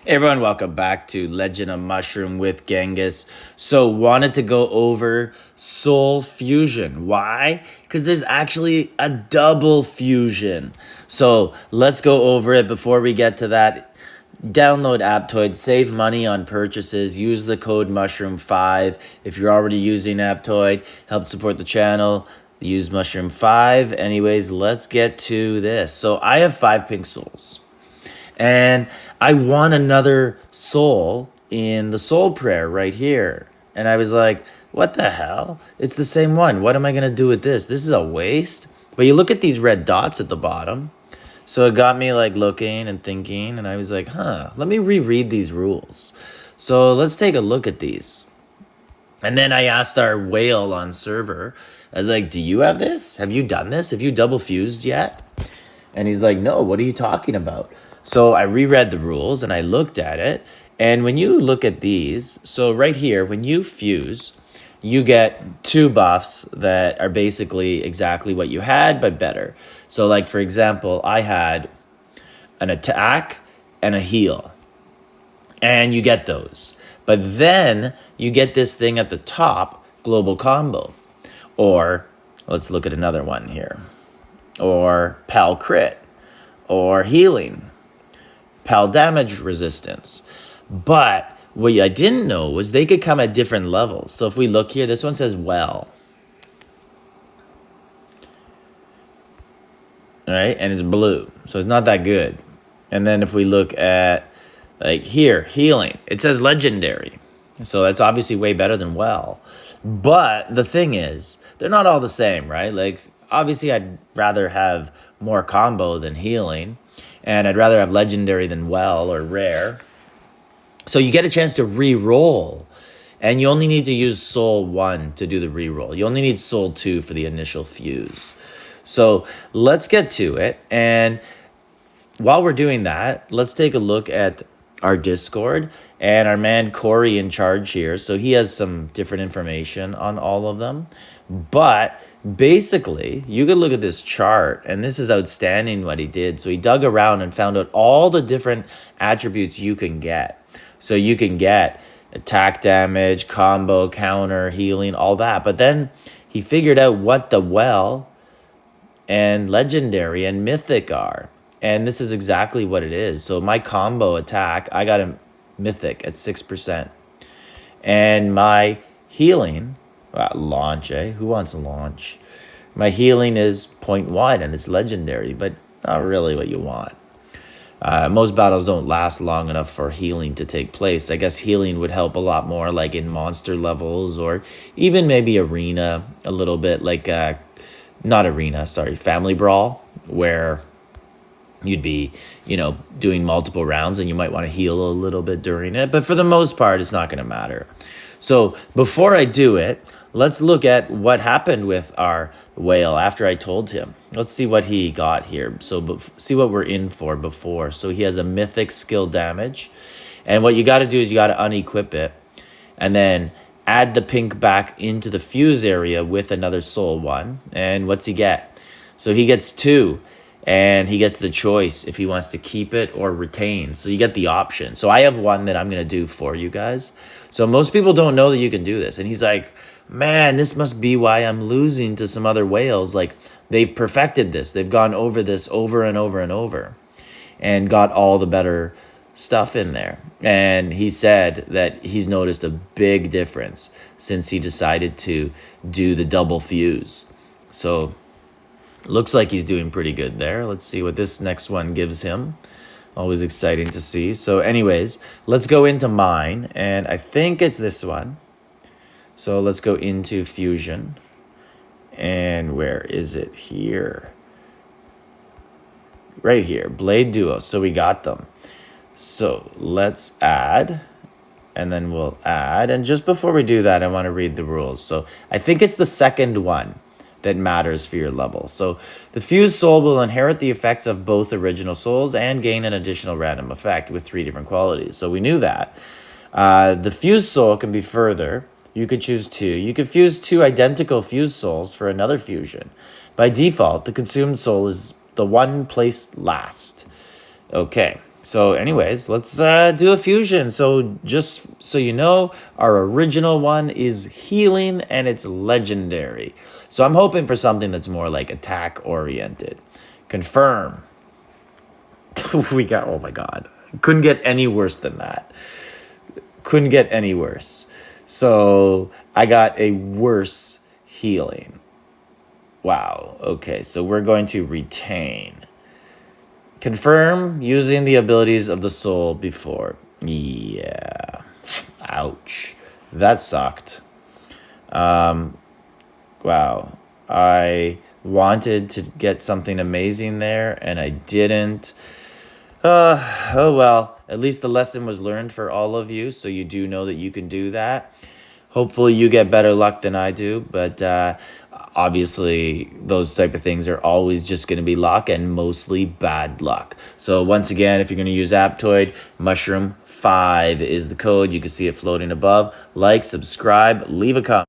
Hey everyone, welcome back to Legend of Mushroom with Genghis. So, wanted to go over Soul Fusion. Why? Because there's actually a double fusion. So, let's go over it. Before we get to that, download Aptoide, save money on purchases, use the code Mushroom5 if you're already using Aptoide, help support the channel. Use Mushroom5. Anyways, let's get to this. So, I have 5 pink souls. And I won another soul in the soul prayer right here. And I was like, what the hell? It's the same one. What am I going to do with this? This is a waste. But you look at these red dots at the bottom. So it got me like looking and thinking. And I was like, let me reread these rules. So let's take a look at these. And then I asked our whale on server, I was like, do you have this? Have you done this? Have you double fused yet? And he's like, no, what are you talking about? So I reread the rules and I looked at it. And when you look at these, so right here, when you fuse, you get 2 buffs that are basically exactly what you had, but better. So like, for example, I had an attack and a heal. And you get those. But then you get this thing at the top, global combo. Or let's look at another one here. Or pal crit. Or healing. Pal damage resistance. But what I didn't know was they could come at different levels. So if we look here, this one says well. All right, and it's blue. So it's not that good. And then if we look at like here, healing, it says legendary. So that's obviously way better than well. But the thing is, they're not all the same, right? Like obviously I'd rather have more combo than healing. And I'd rather have legendary than well or rare. So you get a chance to re-roll. And you only need to use soul 1 to do the re-roll. You only need soul 2 for the initial fuse. So let's get to it. And while we're doing that, let's take a look at our Discord and our man Corey in charge here. So he has some different information on all of them. But basically, you could look at this chart, and this is outstanding what he did. So he dug around and found out all the different attributes you can get. So you can get attack damage, combo, counter, healing, all that. But then he figured out what the well and legendary and mythic are. And this is exactly what it is. So my combo attack, I got a mythic at 6%. And my healing, launch, Who wants a launch? My healing is 0.1 and it's legendary, but not really what you want. Most battles don't last long enough for healing to take place. I guess healing would help a lot more like in monster levels or even maybe arena a little bit like, not arena, sorry, family brawl, where you'd be, doing multiple rounds and you might want to heal a little bit during it. But for the most part, it's not going to matter. So before I do it, let's look at what happened with our whale after I told him. Let's see what he got here. So see what we're in for before. So he has a mythic skill damage. And what you got to do is you got to unequip it. And then add the pink back into the fuse area with another soul 1. And what's he get? So he gets 2. And he gets the choice if he wants to keep it or retain. So you get the option. So I have one that I'm going to do for you guys. So most people don't know that you can do this. And he's like, man, this must be why I'm losing to some other whales. Like, they've perfected this. They've gone over this over and over and over and got all the better stuff in there. And he said that he's noticed a big difference since he decided to do the double fuse. So looks like he's doing pretty good there. Let's see what this next one gives him. Always exciting to see. So anyways, let's go into mine. And I think it's this one. So let's go into Fusion. And where is it? Here. Right here. Blade Duo. So we got them. So let's add. And then we'll add. And just before we do that, I want to read the rules. So I think it's the second one that matters for your level. So the fused soul will inherit the effects of both original souls and gain an additional random effect with 3 different qualities. So we knew that. The fused soul can be further. You could choose 2. You could fuse 2 identical fused souls for another fusion. By default, the consumed soul is the one placed last. Okay, So anyways, let's do a fusion. So just so you know, our original one is healing and it's legendary. So I'm hoping for something that's more like attack oriented. Confirm. We got, oh my God. Couldn't get any worse than that. Couldn't get any worse. So I got a worse healing. Wow. Okay, so we're going to retain. Confirm using the abilities of the soul before. Yeah. Ouch. That sucked. Wow. I wanted to get something amazing there and I didn't. Oh well. At least the lesson was learned for all of you, so you do know that you can do that. Hopefully you get better luck than I do, but obviously those type of things are always just going to be luck and mostly bad luck. So once again, if you're going to use Aptoide, Mushroom 5 is the code. You can see it floating above. Like, subscribe, leave a comment.